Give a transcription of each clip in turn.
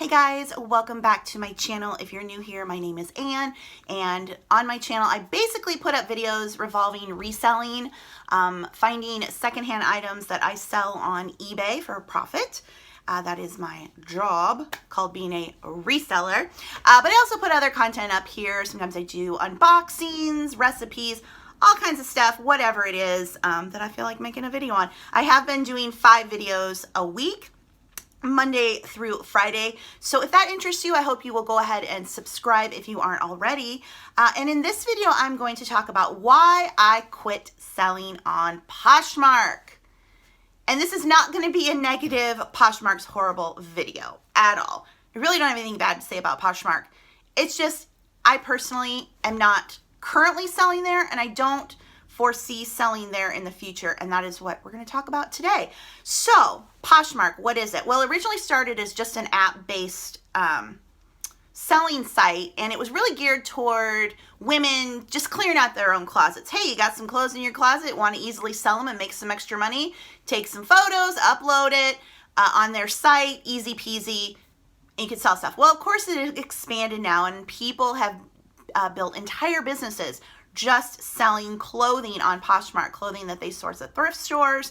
Hey guys, welcome back to my channel. If you're new here, my name is Ann, and on my channel I basically put up videos revolving reselling, finding secondhand items that I sell on eBay for a profit. That is my job, called being a reseller. But I also put other content up here. Sometimes I do unboxings, recipes, all kinds of stuff, whatever it is that I feel like making a video on. I have been doing 5 videos a week, Monday through Friday. So if that interests you, I hope you will go ahead and subscribe if you aren't already. And in this video, I'm going to talk about why I quit selling on Poshmark. And this is not going to be a negative Poshmark's horrible video at all. I really don't have anything bad to say about Poshmark. It's just, I personally am not currently selling there, and I don't foresee selling there in the future, and that is what we're going to talk about today. So, Poshmark, what is it? Well, it originally started as just an app-based selling site, and it was really geared toward women just clearing out their own closets. Hey, you got some clothes in your closet, want to easily sell them and make some extra money? Take some photos, upload it on their site, easy peasy, and you can sell stuff. Well, of course, it has expanded now, and people have built entire businesses just selling clothing on Poshmark, clothing that they source at thrift stores.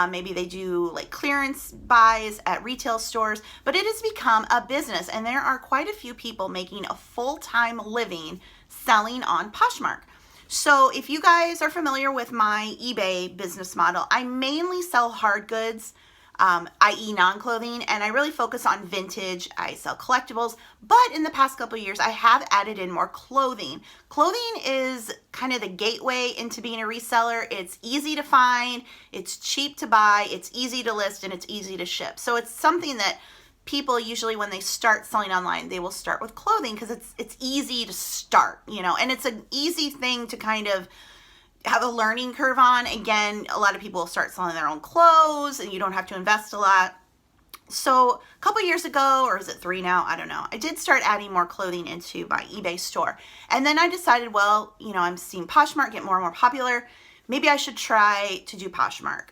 Maybe they do like clearance buys at retail stores, but it has become a business, and there are quite a few people making a full-time living selling on Poshmark. So if you guys are familiar with my eBay business model, I mainly sell hard goods, i.e. non-clothing, and I really focus on vintage. I sell collectibles, but in the past couple of years, I have added in more clothing. Clothing is kind of the gateway into being a reseller. It's easy to find, it's cheap to buy, it's easy to list, and it's easy to ship. So it's something that people usually, when they start selling online, they will start with clothing because it's easy to start, you know, and it's an easy thing to kind of have a learning curve on. Again, a lot of people start selling their own clothes and you don't have to invest a lot. So a couple years ago, or is it 3 now? I don't know. I did start adding more clothing into my eBay store. And then I decided, well, you know, I'm seeing Poshmark get more and more popular. Maybe I should try to do Poshmark.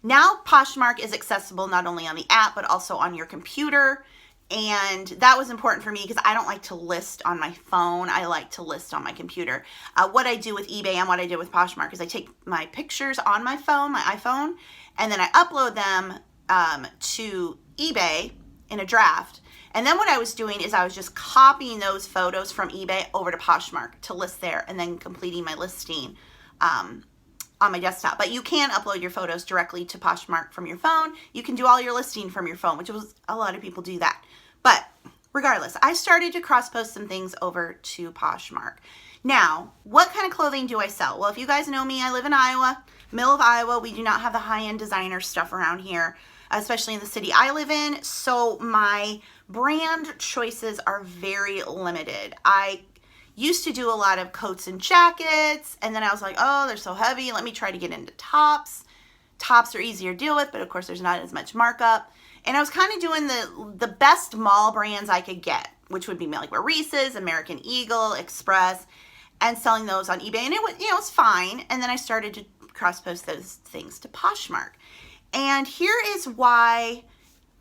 Now Poshmark is accessible not only on the app, but also on your computer. And that was important for me because I don't like to list on my phone. I like to list on my computer. What I do with eBay and what I did with Poshmark is I take my pictures on my phone, my iPhone, and then I upload them to eBay in a draft. And then what I was doing is I was just copying those photos from eBay over to Poshmark to list there, and then completing my listing on my desktop. But you can upload your photos directly to Poshmark from your phone. You can do all your listing from your phone, which was a lot of people do that. But regardless, I started to cross-post some things over to Poshmark. Now, what kind of clothing do I sell? Well, if you guys know me, I live in Iowa, middle of Iowa. We do not have the high-end designer stuff around here, especially in the city I live in. So my brand choices are very limited. I used to do a lot of coats and jackets, and then I was like, oh, they're so heavy. Let me try to get into tops. Tops are easier to deal with, but of course there's not as much markup. And I was kind of doing the best mall brands I could get, which would be like Reese's, American Eagle, Express, and selling those on eBay. And it was, you know, it's fine. And then I started to cross-post those things to Poshmark. And here is why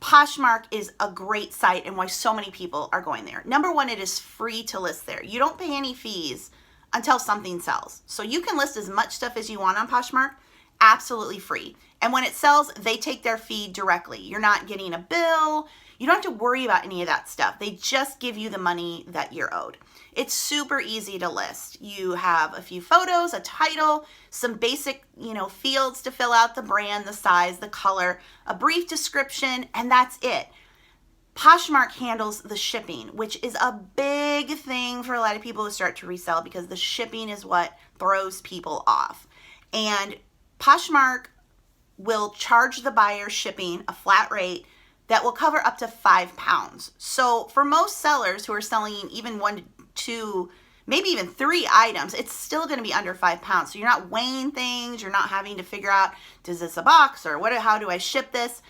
Poshmark is a great site and why so many people are going there. Number one, it is free to list there. You don't pay any fees until something sells. So you can list as much stuff as you want on Poshmark, absolutely free. And when it sells, they take their fee directly. You're not getting a bill. You don't have to worry about any of that stuff. They just give you the money that you're owed. It's super easy to list. You have a few photos, a title, some basic, you know, fields to fill out: the brand, the size, the color, a brief description, and that's it. Poshmark handles the shipping, which is a big thing for a lot of people who start to resell because the shipping is what throws people off. And Poshmark will charge the buyer shipping a flat rate that will cover up to 5 pounds. So for most sellers who are selling even 1 to 2, maybe even 3 items, it's still going to be under 5 pounds. So you're not weighing things. You're not having to figure out, is this a box, or how do I ship this?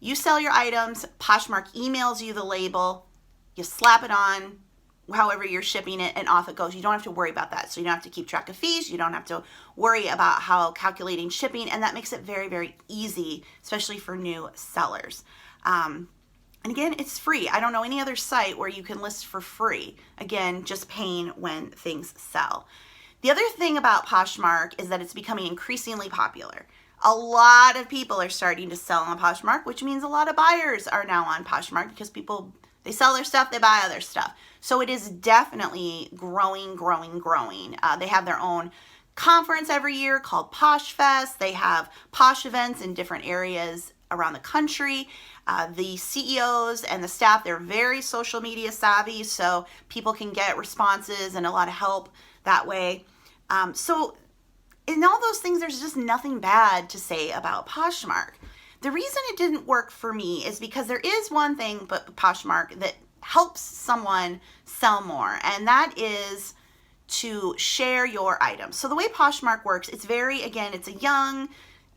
You sell your items, Poshmark emails you the label, you slap it on, however you're shipping it, and off it goes. You don't have to worry about that. So you don't have to keep track of fees. You don't have to worry about how calculating shipping, and that makes it very, very easy, especially for new sellers. And again, it's free. I don't know any other site where you can list for free. Again, just paying when things sell. The other thing about Poshmark is that it's becoming increasingly popular. A lot of people are starting to sell on Poshmark, which means a lot of buyers are now on Poshmark because people, they sell their stuff, they buy other stuff. So it is definitely growing. They have their own conference every year called Posh Fest. They have Posh events in different areas around the country. The CEOs and the staff, they're very social media savvy, so people can get responses and a lot of help that way. So in all those things, there's just nothing bad to say about Poshmark. The reason it didn't work for me is because there is one thing but Poshmark that helps someone sell more, and that is to share your items. So the way Poshmark works, it's very, again, it's a young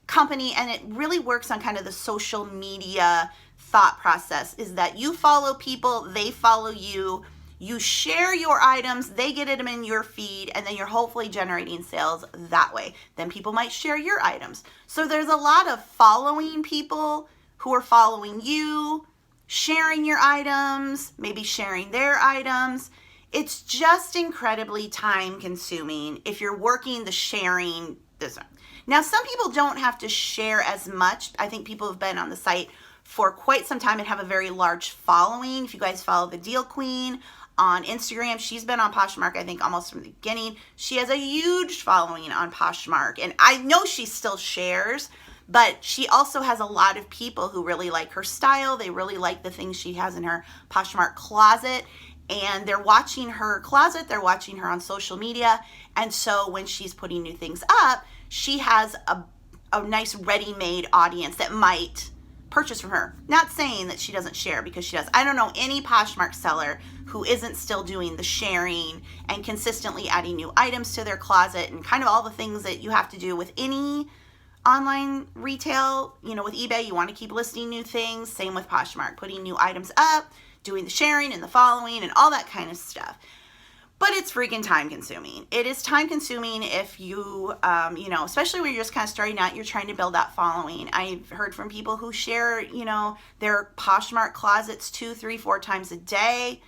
company, and it really works on kind of the social media thought process, is that you follow people, they follow you, you share your items, they get them in your feed, and then you're hopefully generating sales that way. Then people might share your items. So there's a lot of following people who are following you, sharing your items, maybe sharing their items. It's just incredibly time consuming if you're working the sharing business. Now, some people don't have to share as much. I think people have been on the site for quite some time and have a very large following. If you guys follow the Deal Queen on Instagram, she's been on Poshmark, I think, almost from the beginning. She has a huge following on Poshmark, and I know she still shares, but she also has a lot of people who really like her style. They really like the things she has in her Poshmark closet, and they're watching her closet, they're watching her on social media, and so when she's putting new things up, she has a nice ready-made audience that might purchase from her. Not saying that she doesn't share, because she does. I don't know any Poshmark seller who isn't still doing the sharing and consistently adding new items to their closet and kind of all the things that you have to do with any online retail. You know, with eBay, you want to keep listing new things. Same with Poshmark, putting new items up, doing the sharing and the following and all that kind of stuff. But it's freaking time consuming. It is time consuming if you, especially when you're just kind of starting out, you're trying to build that following. I've heard from people who share, their Poshmark closets 2, 3, 4 times a day.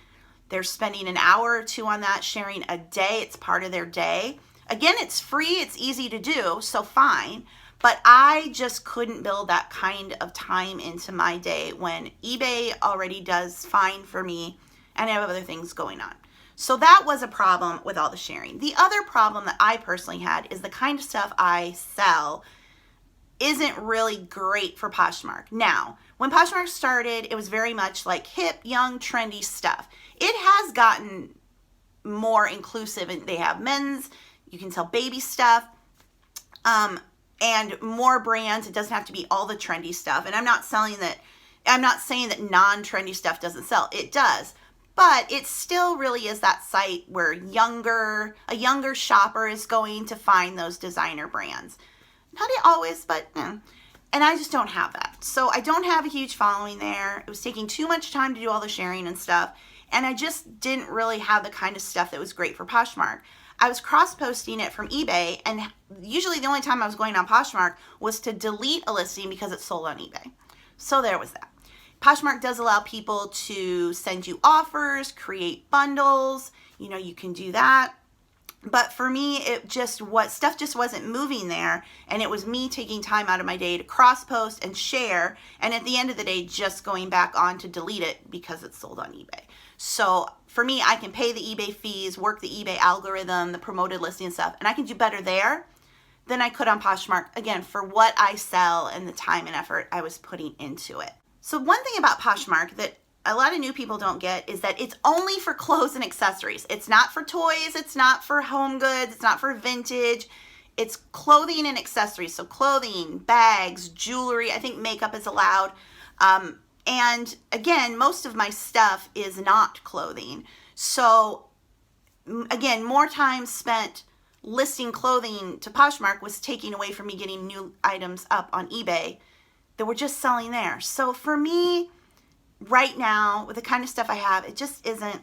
They're spending an hour or two on that, sharing a day. It's part of their day. Again, it's free. It's easy to do, so fine. But I just couldn't build that kind of time into my day when eBay already does fine for me and I have other things going on. So that was a problem with all the sharing. The other problem that I personally had is the kind of stuff I sell isn't really great for Poshmark. Now, when Poshmark started, it was very much like hip, young, trendy stuff. It has gotten more inclusive, and they have men's, you can sell baby stuff, and more brands. It doesn't have to be all the trendy stuff. And I'm not saying that non-trendy stuff doesn't sell. It does. But it still really is that site where a younger shopper is going to find those designer brands. Not always, but and I just don't have that. So I don't have a huge following there. It was taking too much time to do all the sharing and stuff, and I just didn't really have the kind of stuff that was great for Poshmark. I was cross-posting it from eBay, and usually the only time I was going on Poshmark was to delete a listing because it's sold on eBay. So there was that. Poshmark does allow people to send you offers, create bundles. You can do that. But for me, stuff just wasn't moving there, and it was me taking time out of my day to cross-post and share, and at the end of the day, just going back on to delete it because it's sold on eBay. So for me, I can pay the eBay fees, work the eBay algorithm, the promoted listing and stuff, and I can do better there than I could on Poshmark, again, for what I sell and the time and effort I was putting into it. So one thing about Poshmark that a lot of new people don't get is that it's only for clothes and accessories. It's not for toys. It's not for home goods. It's not for vintage. It's clothing and accessories. So clothing, bags, jewelry. I think makeup is allowed. And again, most of my stuff is not clothing. So again, more time spent listing clothing to Poshmark was taking away from me getting new items up on eBay that were just selling there. So for me, right now, with the kind of stuff I have, it just isn't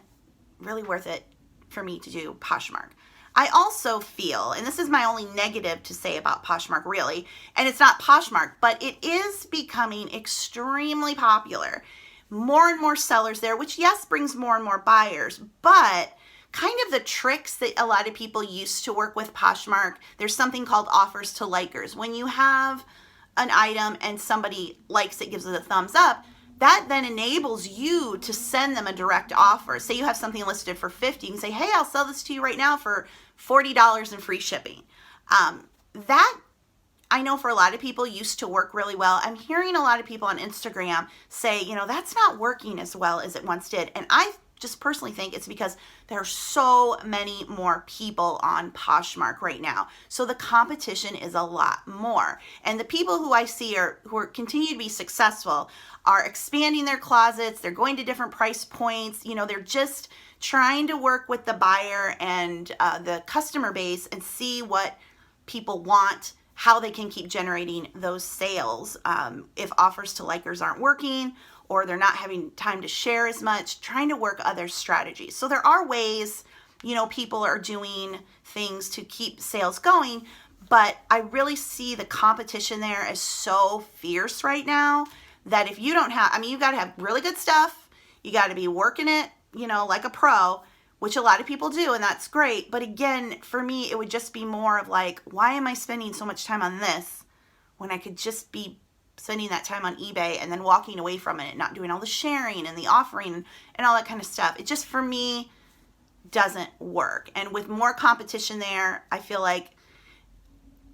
really worth it for me to do Poshmark. I also feel, and this is my only negative to say about Poshmark really, and it's not Poshmark, but it is becoming extremely popular. more and more sellers there, which yes, brings more and more buyers, but kind of the tricks that a lot of people use to work with Poshmark, there's something called offers to likers. When you have an item and somebody likes it, gives it a thumbs up, that then enables you to send them a direct offer. Say you have something listed for $50, you can say, hey, I'll sell this to you right now for $40 and free shipping. That I know for a lot of people used to work really well. I'm hearing a lot of people on Instagram say, you know, that's not working as well as it once did. And I just personally think it's because there are so many more people on Poshmark right now. So the competition is a lot more. And the people who I see who are continue to be successful are expanding their closets. They're going to different price points. You know, they're just trying to work with the buyer and the customer base and see what people want, how they can keep generating those sales. If offers to likers aren't working, or they're not having time to share as much, trying to work other strategies. So there are ways, you know, people are doing things to keep sales going, but I really see the competition there as so fierce right now that if you don't have, I mean, you got to have really good stuff. You got to be working it, you know, like a pro, which a lot of people do, and that's great. But again, for me, it would just be more of like, why am I spending so much time on this when I could just be spending that time on eBay and then walking away from it and not doing all the sharing and the offering and all that kind of stuff. It just, for me, doesn't work. And with more competition there, I feel like,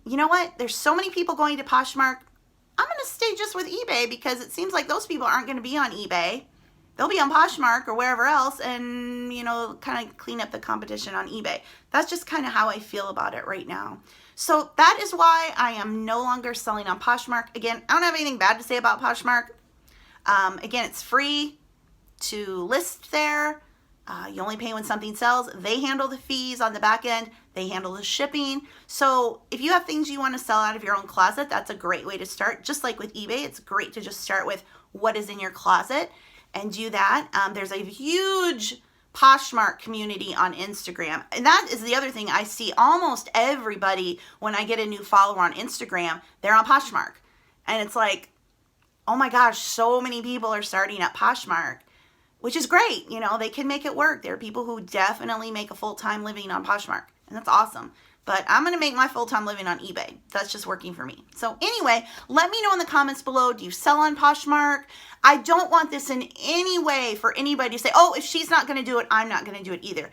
you know what? There's so many people going to Poshmark. I'm going to stay just with eBay because it seems like those people aren't going to be on eBay. They'll be on Poshmark or wherever else and, you know, kind of clean up the competition on eBay. That's just kind of how I feel about it right now. So that is why I am no longer selling on Poshmark. Again, I don't have anything bad to say about Poshmark. Again, it's free to list there. You only pay when something sells. They handle the fees on the back end. They handle the shipping. So if you have things you want to sell out of your own closet, that's a great way to start. Just like with eBay, it's great to just start with what is in your closet and do that. There's a huge Poshmark community on Instagram. And that is the other thing I see almost everybody when I get a new follower on Instagram, they're on Poshmark. And it's like, oh my gosh, so many people are starting at Poshmark, which is great. You know, they can make it work. There are people who definitely make a full-time living on Poshmark, and that's awesome. But I'm going to make my full-time living on eBay. That's just working for me. So anyway, let me know in the comments below, do you sell on Poshmark? I don't want this in any way for anybody to say, oh, if she's not going to do it, I'm not going to do it either.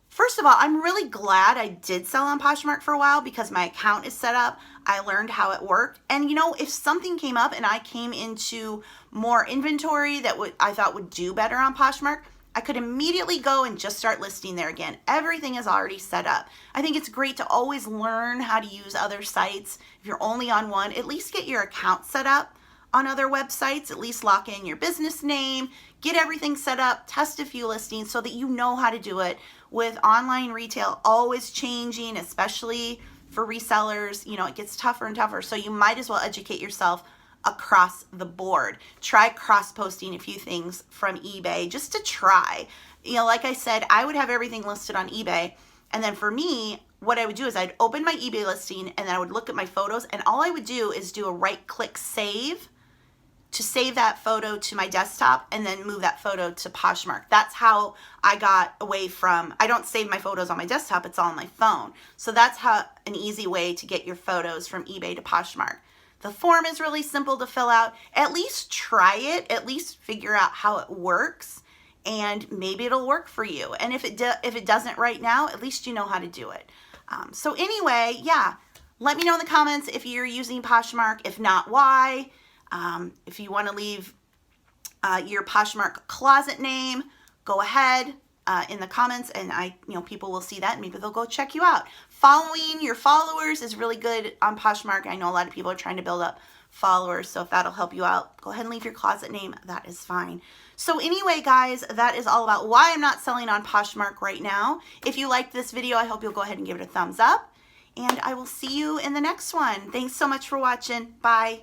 First of all, I'm really glad I did sell on Poshmark for a while because my account is set up. I learned how it worked. And you know, if something came up and I came into more inventory that I thought would do better on Poshmark, I could immediately go and just start listing there again. Everything is already set up. I think it's great to always learn how to use other sites. If you're only on one, at least get your account set up on other websites. At least lock in your business name, get everything set up, test a few listings so that you know how to do it. With online retail always changing, especially for resellers, you know, it gets tougher and tougher. So you might as well educate yourself across the board. Try cross-posting a few things from eBay just to try. You know, like I said, I would have everything listed on eBay. And then for me, what I would do is I'd open my eBay listing and then I would look at my photos, and all I would do is do a right-click save to save that photo to my desktop and then move that photo to Poshmark. That's how I got away from, I don't save my photos on my desktop, it's all on my phone. So that's how an easy way to get your photos from eBay to Poshmark. The form is really simple to fill out. At least try it, at least figure out how it works, and maybe it'll work for you. And if it doesn't right now, at least you know how to do it. So anyway, yeah, let me know in the comments if you're using Poshmark, if not, why. If you want to leave your Poshmark closet name, go ahead in the comments, and people will see that and maybe they'll go check you out. Following your followers is really good on Poshmark. I know a lot of people are trying to build up followers, so if that'll help you out, go ahead and leave your closet name. That is fine. So anyway, guys, that is all about why I'm not selling on Poshmark right now. If you liked this video, I hope you'll go ahead and give it a thumbs up, and I will see you in the next one. Thanks so much for watching. Bye.